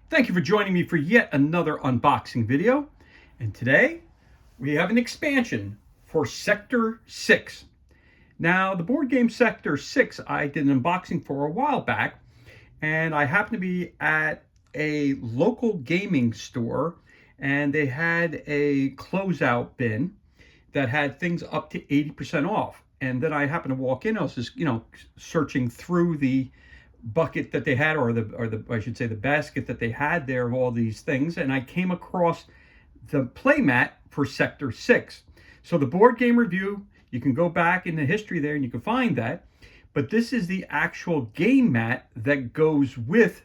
Thank you for joining me for yet another unboxing video. And today we have an expansion for Sector 6. Now, the board game Sector 6, I did an unboxing for a while back, and I happened to be at a local gaming store, and they had a closeout bin that had things up to 80% off. And then I happened to walk in, I was just, searching through the bucket that they had, or the I should say the basket that they had there of all these things, and I came across the playmat for Sector 6. So the board game review, you can go back in the history there and you can find that, but this is the actual game mat that goes with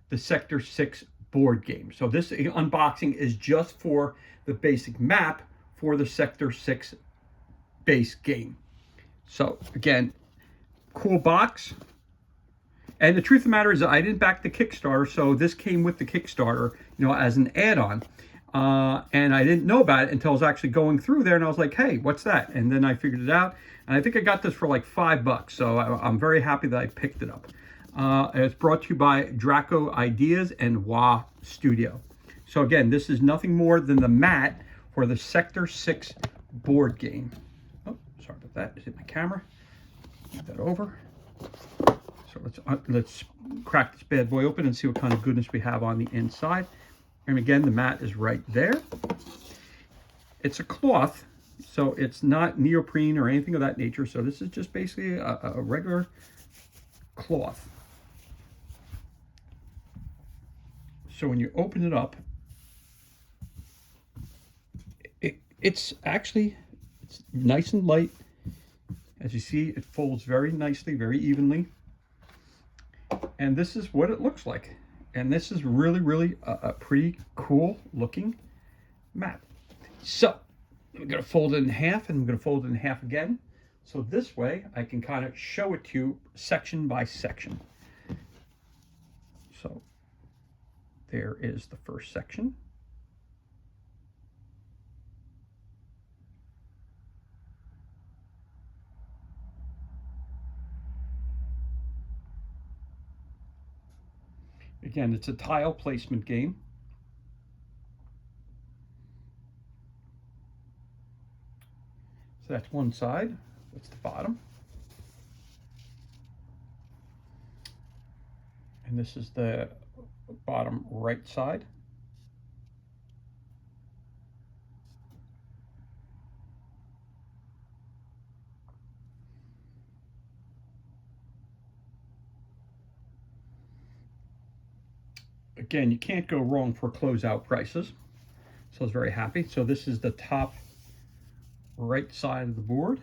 the Sector 6 board game. So this unboxing is just for the basic map for the Sector 6 base game. So again, cool box. And the truth of the matter is I didn't back the Kickstarter, so this came with the Kickstarter, as an add-on. And I didn't know about it until I was actually going through there, and I was like, hey, what's that? And then I figured it out, and I think I got this for like $5, so I'm very happy that I picked it up. It's brought to you by Draco Ideas and Wah Studio. So again, this is nothing more than the mat for the Sector 6 board game. Oh, sorry about that. Is it my camera? Move that over. So let's crack this bad boy open and see what kind of goodness we have on the inside. And again, the mat is right there. It's a cloth, so it's not neoprene or anything of that nature. So this is just basically a regular cloth. So when you open it up, it's nice and light. As you see, it folds very nicely, very evenly. And this is what it looks like. And this is really a pretty cool looking mat. So I'm going to fold it in half, and I'm going to fold it in half again. So this way I can kind of show it to you section by section. So there is the first section. Again, it's a tile placement game. So that's one side. That's the bottom. And this is the bottom right side. Again, you can't go wrong for closeout prices. So I was very happy. So this is the top right side of the board.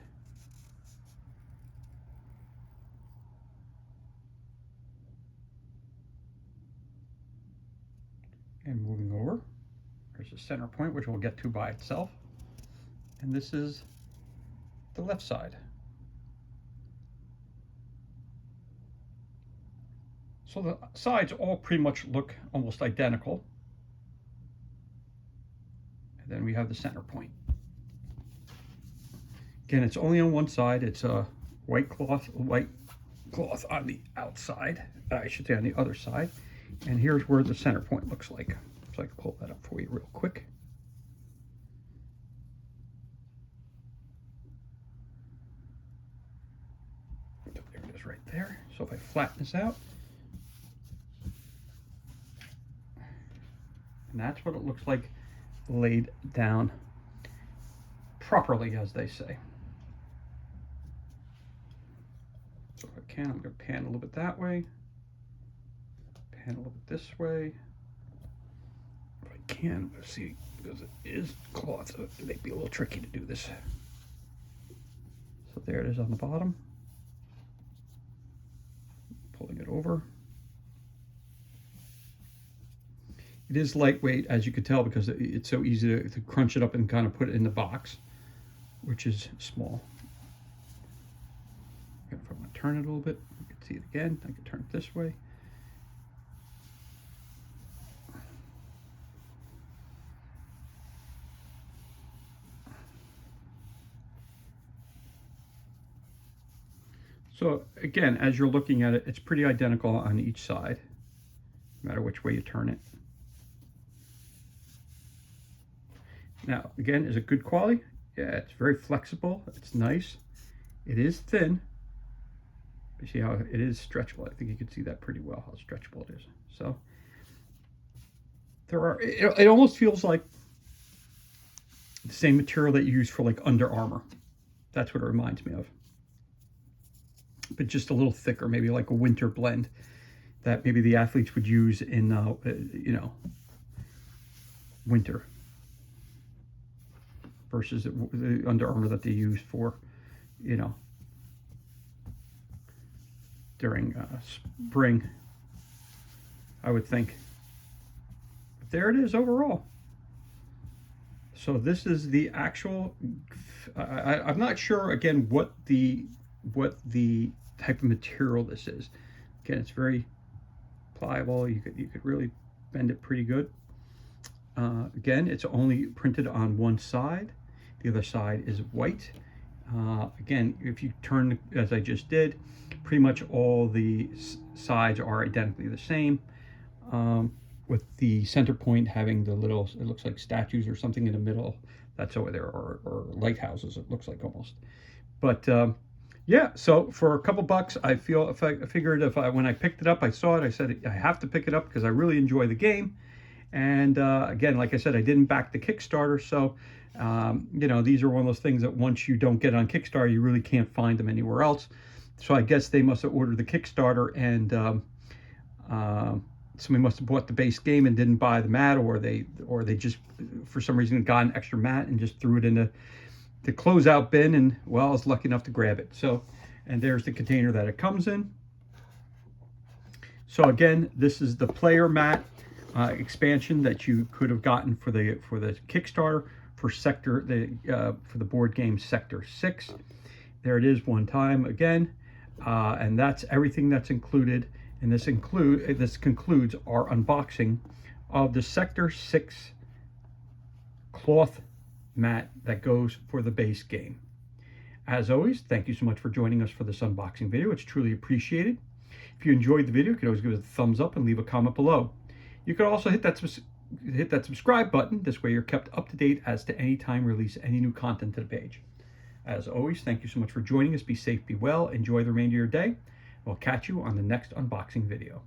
And moving over, there's a center point, which we'll get to by itself. And this is the left side. So the sides all pretty much look almost identical. And then we have the center point. Again, it's only on one side. It's a white cloth on the outside. I should say on the other side. And here's where the center point looks like. So I can pull that up for you real quick. There it is right there. So if I flatten this out, and that's what it looks like laid down properly, as they say. So if I can, I'm going to pan a little bit that way, pan a little bit this way. If I can, let's see, because it is cloth, so it may be a little tricky to do this. So there it is on the bottom. Pulling it over. It is lightweight, as you can tell, because it's so easy to crunch it up and kind of put it in the box, which is small. If I want to turn it a little bit, you can see it again. I can turn it this way. So again, as you're looking at it, it's pretty identical on each side, no matter which way you turn it. Now, again, is it good quality? Yeah, it's very flexible. It's nice. It is thin. You see how it is stretchable. I think you can see that pretty well, how stretchable it is. So there are, it almost feels like the same material that you use for like Under Armour. That's what it reminds me of. But just a little thicker, maybe like a winter blend that maybe the athletes would use in, you know, winter versus the Under Armour that they use for, you know, during spring, I would think. But there it is overall. So this is the actual, I'm not sure, again, what the type of material this is. Again, it's very pliable. You could really bend it pretty good. Again, it's only printed on one side. The other side is white. Again, if you turn as I just did, pretty much all the sides are identically the same, with the center point having the little, it looks like statues or something in the middle. That's over there, or lighthouses, it looks like almost. But yeah, so for a couple bucks, I figured when I picked it up, I saw it, I said I have to pick it up because I really enjoy the game. And again, like I said, I didn't back the Kickstarter, so you know, these are one of those things that once you don't get on Kickstarter, you really can't find them anywhere else. So I guess they must have ordered the Kickstarter, and somebody must have bought the base game and didn't buy the mat, or they just for some reason got an extra mat and just threw it in the closeout bin, and well, I was lucky enough to grab it. So, and there's the container that it comes in. So again, this is the player mat expansion that you could have gotten for the Kickstarter for for the board game Sector 6. There it is one time again, and that's everything that's included. And this concludes our unboxing of the Sector 6 cloth mat that goes for the base game. As always, thank you so much for joining us for this unboxing video. It's truly appreciated. If you enjoyed the video, you can always give it a thumbs up and leave a comment below. You could also hit that subscribe button. This way you're kept up to date as to any time we release any new content to the page. As always, thank you so much for joining us. Be safe, be well, enjoy the remainder of your day. We'll catch you on the next unboxing video.